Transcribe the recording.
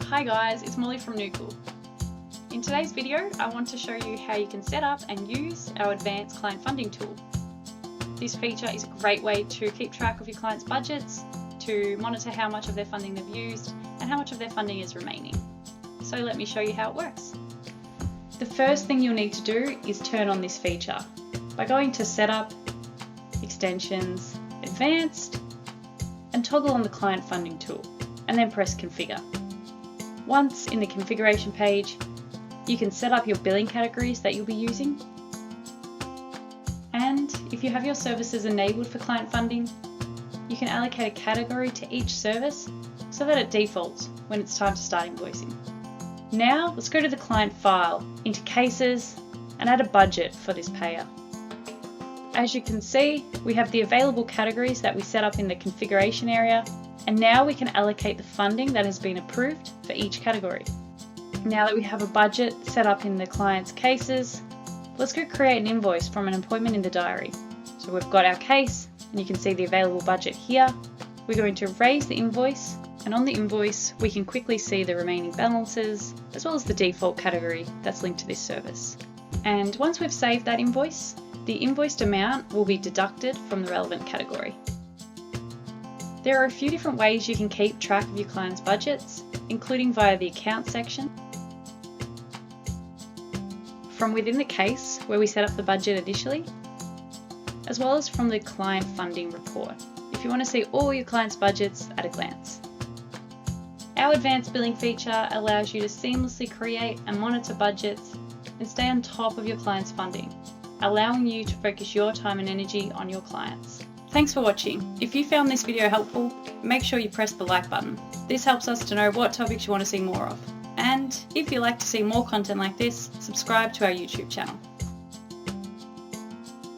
Hi guys, it's Molly from Nookal. In today's video, I want to show you how you can set up and use our advanced client funding tool. This feature is a great way to keep track of your clients' budgets, to monitor how much of their funding they've used and how much of their funding is remaining. So let me show you how it works. The first thing you'll need to do is turn on this feature by going to Setup, Extensions, Advanced, and toggle on the client funding tool, and then press Configure. Once in the configuration page, you can set up your billing categories that you'll be using. And if you have your services enabled for client funding, you can allocate a category to each service so that it defaults when it's time to start invoicing. Now let's go to the client file, into Cases, and add a budget for this payer. As you can see, we have the available categories that we set up in the configuration area, and now we can allocate the funding that has been approved for each category. Now that we have a budget set up in the client's cases, let's go create an invoice from an appointment in the diary. So we've got our case, and you can see the available budget here. We're going to raise the invoice, and on the invoice we can quickly see the remaining balances as well as the default category that's linked to this service. And once we've saved that invoice, the invoiced amount will be deducted from the relevant category. There are a few different ways you can keep track of your clients' budgets, including via the account section, from within the case where we set up the budget initially, as well as from the client funding report, if you want to see all your clients' budgets at a glance. Our advanced billing feature allows you to seamlessly create and monitor budgets and stay on top of your clients' funding, allowing you to focus your time and energy on your clients. Thanks for watching. If you found this video helpful, make sure you press the like button. This helps us to know what topics you want to see more of. And if you'd like to see more content like this, subscribe to our YouTube channel.